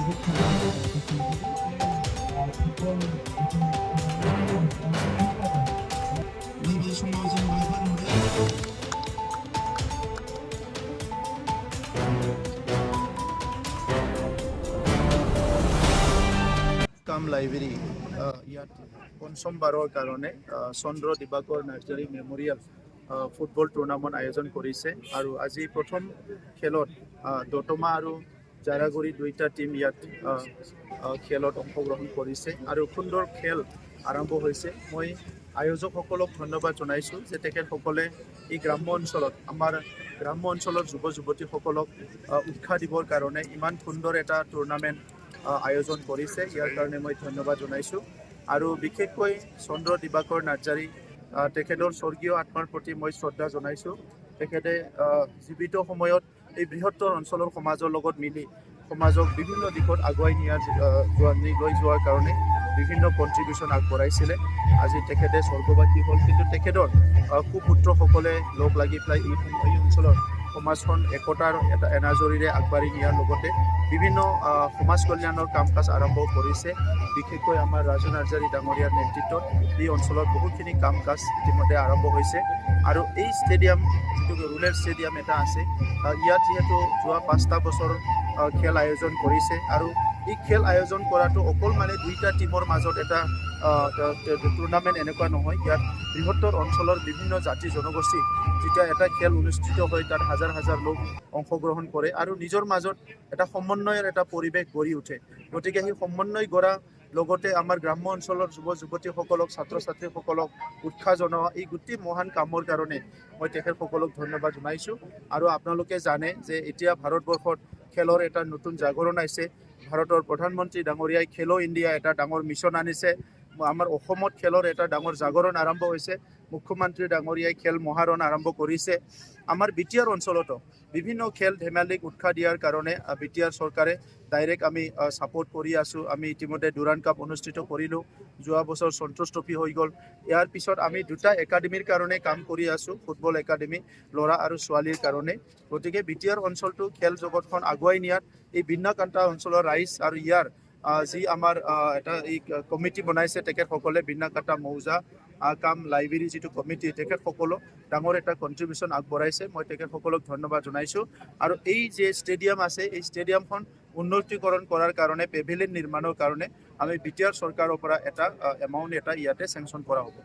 কাম লাইব্ৰেৰী ইয়াত পঞ্চমবাৰৰ কাৰণে চন্দ্ৰ দিবাকৰ নাৰ্জাৰী মেমৰিয়েল ফুটবল টুৰ্ণামেণ্ট আয়োজন কৰিছে আৰু আজি প্ৰথম খেলত দতমা আৰু জাৰাগুৰি দুইটা টিম ইয়াত খেলত অংশগ্ৰহণ কৰিছে আৰু সুন্দৰ খেল আৰম্ভ হৈছে। মই আয়োজকসকলক ধন্যবাদ জনাইছোঁ যে তেখেতসকলে এই গ্ৰাম্য অঞ্চলত আমাৰ গ্ৰাম্য অঞ্চলৰ যুৱ যুৱতীসকলক উৎসাহ দিবৰ কাৰণে ইমান সুন্দৰ এটা টুৰ্ণামেণ্ট আয়োজন কৰিছে। ইয়াৰ কাৰণে মই ধন্যবাদ জনাইছোঁ আৰু বিশেষকৈ চন্দ্ৰ দিবাকৰ নাৰ্জাৰী তেখেতৰ স্বৰ্গীয় আত্মাৰ প্ৰতি মই শ্ৰদ্ধা জনাইছোঁ। তেখেতে জীৱিত সময়ত এই বৃহত্তৰ অঞ্চলৰ সমাজৰ লগত মিলি সমাজক বিভিন্ন দিশত আগুৱাই লৈ যোৱাৰ কাৰণে বিভিন্ন কণ্ট্ৰিবিউশ্যন আগবঢ়াইছিলে। আজি তেখেতে স্বৰ্গবাসী হ'ল, কিন্তু তেখেতৰ সুপুত্ৰসকলে লগ লাগি পেলাই এই অঞ্চলৰ সমাজখন একতাৰ এটা এনাজৰীৰে আগবাঢ়ি নিয়াৰ লগতে বিভিন্ন সমাজ কল্যাণৰ কাম কাজ আৰম্ভ কৰিছে। বিশেষকৈ আমাৰ ৰাজু নাৰ্জাৰী ডাঙৰীয়াৰ নেতৃত্বত এই অঞ্চলত বহুতখিনি কাম কাজ ইতিমধ্যে আৰম্ভ হৈছে আৰু এই ষ্টেডিয়াম যিটো ৰুৰেল ষ্টেডিয়াম এটা আছে, ইয়াত যিহেতু যোৱা 5টা বছৰ খেল আয়োজন কৰিছে আৰু এই খেল আয়োজন কৰাটো অকল মানে দুইটা টিমৰ মাজত এটা টুৰ্ণামেণ্ট এনেকুৱা নহয়। ইয়াত বৃহত্তৰ অঞ্চলৰ বিভিন্ন জাতি জনগোষ্ঠী যেতিয়া এটা খেল অনুষ্ঠিত হয় তাত হাজাৰ হাজাৰ লোক অংশগ্ৰহণ কৰে আৰু নিজৰ মাজত এটা সমন্বয়ৰ এটা পৰিৱেশ গঢ়ি উঠে। গতিকে সেই সমন্বয় গঢ়া লগতে আমাৰ গ্ৰাম্য অঞ্চলৰ যুৱ যুৱতীসকলক ছাত্ৰ ছাত্ৰীসকলক উৎসাহ জনোৱা এই গোটেই মহান কামৰ কাৰণে মই তেখেতসকলক ধন্যবাদ জনাইছোঁ। আৰু আপোনালোকে জানে যে এতিয়া ভাৰতবৰ্ষত খেলৰ এটা নতুন জাগৰণ আহিছে। ভাৰতৰ প্ৰধানমন্ত্ৰী ডাঙৰীয়াই খেলো ইণ্ডিয়া এটা ডাঙৰ মিছন আনিছে। আমাৰ অসমত খেলৰ এটা ডাঙৰ জাগৰণ আৰম্ভ হৈছে। মুখ্যমন্ত্ৰী ডাঙৰীয়াই খেল মহাৰণ আৰম্ভ কৰিছে। আমাৰ বিটিআৰ অঞ্চলতো বিভিন্ন খেল ধেমালিক উৎসাহ দিয়াৰ কাৰণে বিটিআৰ চৰকাৰে ডাইৰেক্ট আমি ছাপোৰ্ট কৰি আছোঁ। আমি ইতিমধ্যে ডুৰাণ্ড কাপ অনুষ্ঠিত কৰিলোঁ। যোৱা বছৰ সন্তোষ ট্ৰফি হৈ গ'ল। ইয়াৰ পিছত আমি 2টা একাডেমীৰ কাৰণে কাম কৰি আছোঁ, ফুটবল একাডেমী ল'ৰা আৰু ছোৱালীৰ কাৰণে। গতিকে বিটিআৰ অঞ্চলটো খেল জগতখন আগুৱাই নিয়াত এই বিন্নাকান্তা অঞ্চলৰ ৰাইজ আৰু ইয়াৰ যি আমাৰ এটা এই কমিটি বনাইছে তেখেতসকলে বিন্নাকান্তা মৌজা কাম লাইব্ৰেৰী যিটো কমিটি তেখেতসকলক ডাঙৰ এটা কণ্ট্ৰিবিউশ্যন আগবঢ়াইছে। মই তেখেতসকলক ধন্যবাদ জনাইছোঁ আৰু এই যে ষ্টেডিয়াম আছে এই ষ্টেডিয়ামখন উন্নতিকৰণ কৰাৰ কাৰণে পেভিলিয়ন নিৰ্মাণৰ কাৰণে আমি বিটিআৰ চৰকাৰৰ পৰা এটা এমাউণ্ট এটা ইয়াতে চেংচন কৰা হ'ব।